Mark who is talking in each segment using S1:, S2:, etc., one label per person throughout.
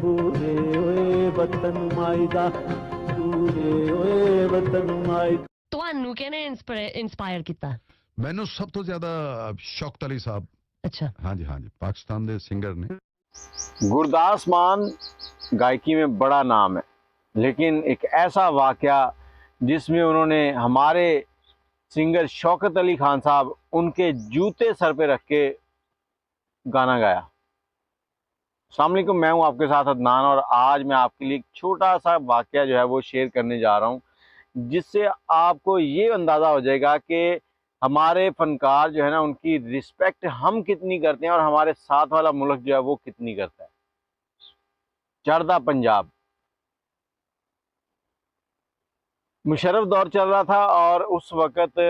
S1: ਪੂਰੇ ਓਏ ਵਤਨ ਮਾਈ ਦਾ ਪੂਰੇ ਓਏ ਵਤਨ ਮਾਈ।
S2: ਤੁਹਾਨੂੰ ਕਿਹਨੇ ਇੰਸਪਾਇਰ ਕੀਤਾ?
S3: ਮੈਨੂੰ ਸਭ ਤੋਂ ਜ਼ਿਆਦਾ ਸ਼ੌਕਤ ਅਲੀ ਸਾਹਿਬ।
S2: अच्छा।
S3: हाँ जी पाकिस्तान के सिंगर ने।
S4: गुरदास मान गायकी में बड़ा नाम है, लेकिन एक ऐसा वाक़या जिसमें उन्होंने हमारे सिंगर शौकत अली खान साहब उनके जूते सर पे रख के गाना गाया। अस्सलाम वालेकुम, मैं हूं आपके साथ अदनान और आज मैं आपके लिए एक छोटा सा वाक़या जो है वो शेयर करने जा रहा हूं, जिससे आपको ये अंदाज़ा हो जाएगा कि हमारे फनकार जो है ना उनकी रिस्पेक्ट हम कितनी करते हैं और हमारे साथ वाला मुल्क जो है वो कितनी करता है। चढ़दा पंजाब मुशर्रफ दौर चल रहा था और उस वक़्त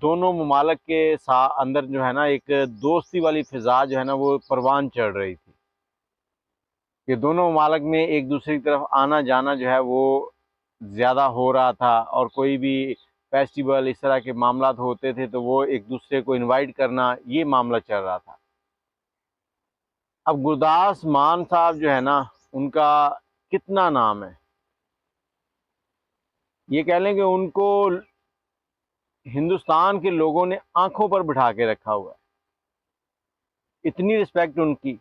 S4: दोनों ममालिक के साथ अंदर जो है ना एक दोस्ती वाली फ़िज़ा जो है ना वो परवान चढ़ रही थी कि दोनों ममालिक में एक दूसरे की तरफ आना जाना जो है वो ज़्यादा हो रहा था और कोई भी फेस्टिवल इस तरह के मामला होते थे तो वो एक दूसरे को इनवाइट करना, ये मामला चल रहा था। अब गुरदास मान साहब जो है ना उनका कितना नाम है, ये कह लें कि उनको हिंदुस्तान के लोगों ने आंखों पर बिठा के रखा हुआ है, इतनी रिस्पेक्ट उनकी।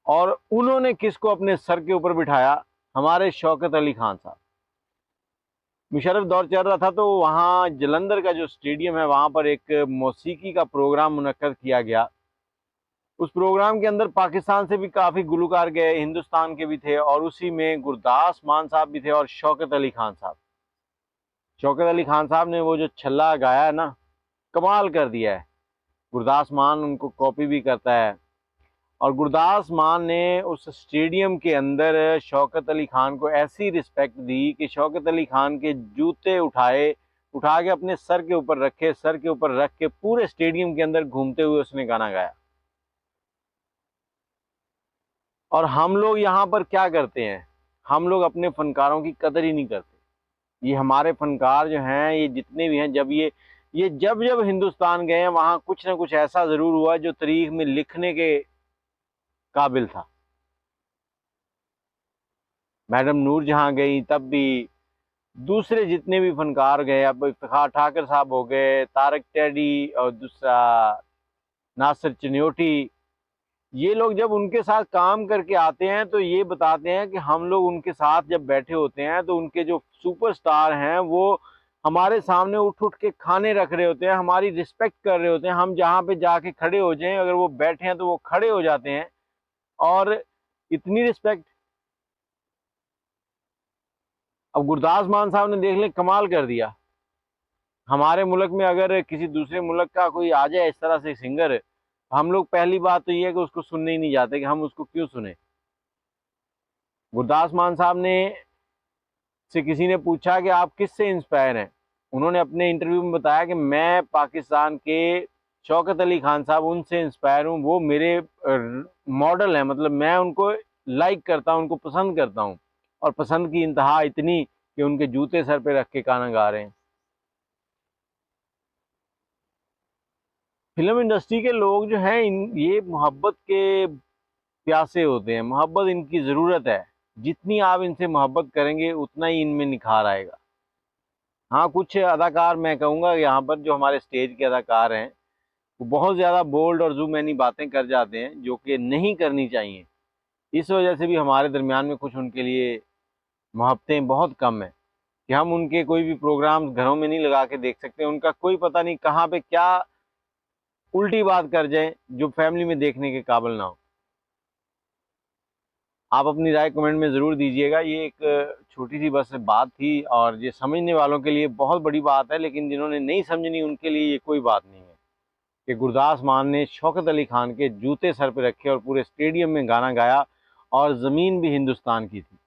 S4: और उन्होंने किसको अपने सर के ऊपर बिठाया? हमारे शौकत अली खान साहब। मुशर्रफ दौर चल रहा था तो वहाँ जलंधर का जो स्टेडियम है वहाँ पर एक मौसीकी का प्रोग्राम मुनक्कद किया गया। उस प्रोग्राम के अंदर पाकिस्तान से भी काफ़ी गुलकार गए, हिंदुस्तान के भी थे और उसी में गुरदास मान साहब भी थे और शौकत अली खान साहब। शौकत अली खान साहब ने वो जो छल्ला गाया है ना, कमाल कर दिया है। गुरदास मान उनको कॉपी भी करता है और गुरदास मान ने उस स्टेडियम के अंदर शौकत अली खान को ऐसी रिस्पेक्ट दी कि शौकत अली खान के जूते उठा के अपने सर के ऊपर रखे, सर के ऊपर रख के पूरे स्टेडियम के अंदर घूमते हुए उसने गाना गाया। और हम लोग यहाँ पर क्या करते हैं? हम लोग अपने फनकारों की कदर ही नहीं करते। ये हमारे फनकार जो हैं, ये जितने भी हैं, जब जब हिंदुस्तान गए हैं वहाँ कुछ ना कुछ ऐसा ज़रूर हुआ जो तारीख में लिखने के काबिल था। मैडम नूर जहाँ गई तब भी, दूसरे जितने भी फनकार गए, अब इफ्तिखार ठाकर साहब हो गए, तारक टेडी और दूसरा नासिर चनियोटी, ये लोग जब उनके साथ काम करके आते हैं तो ये बताते हैं कि हम लोग उनके साथ जब बैठे होते हैं तो उनके जो सुपरस्टार हैं वो हमारे सामने उठ उठ के खाने रख रहे होते हैं, हमारी रिस्पेक्ट कर रहे होते हैं। हम जहाँ पे जाके खड़े हो जाएं, अगर वो बैठे हैं तो वो खड़े हो जाते हैं और इतनी रिस्पेक्ट। अब गुरदास मान साहब ने देख लें कमाल कर दिया। हमारे मुल्क में अगर किसी दूसरे मुल्क का कोई आ जाए इस तरह से सिंगर, हम लोग पहली बात तो ये है कि उसको सुनने ही नहीं जाते कि हम उसको क्यों सुने। गुरदास मान साहब ने से किसी ने पूछा कि आप किससे इंस्पायर हैं, उन्होंने अपने इंटरव्यू में बताया कि मैं पाकिस्तान के शौकत अली खान साहब उनसे इंस्पायर हूँ, वो मेरे मॉडल हैं, मतलब मैं उनको लाइक करता हूँ, उनको पसंद करता हूँ। और पसंद की इंतहा इतनी कि उनके जूते सर पे रख के गाना गा रहे हैं। फिल्म इंडस्ट्री के लोग जो हैं ये मोहब्बत के प्यासे होते हैं, मोहब्बत इनकी ज़रूरत है। जितनी आप इनसे मोहब्बत करेंगे उतना ही इनमें निखार आएगा। हाँ, कुछ अदाकार मैं कहूँगा यहाँ पर जो हमारे स्टेज के अदाकार हैं वो बहुत ज़्यादा बोल्ड और जू मैनी बातें कर जाते हैं जो कि नहीं करनी चाहिए। इस वजह से भी हमारे दरमियान में कुछ उनके लिए मोहब्बतें बहुत कम हैं कि हम उनके कोई भी प्रोग्राम घरों में नहीं लगा के देख सकते। उनका कोई पता नहीं कहाँ पे क्या उल्टी बात कर जाए जो फैमिली में देखने के काबिल ना हो। आप अपनी राय कमेंट में ज़रूर दीजिएगा। ये एक छोटी सी बस बात थी और ये समझने वालों के लिए बहुत बड़ी बात है, लेकिन जिन्होंने नहीं समझनी उनके लिए ये कोई बात नहीं है कि गुरदास मान ने शौकत अली खान के जूते सर पे रखे और पूरे स्टेडियम में गाना गाया और ज़मीन भी हिंदुस्तान की थी।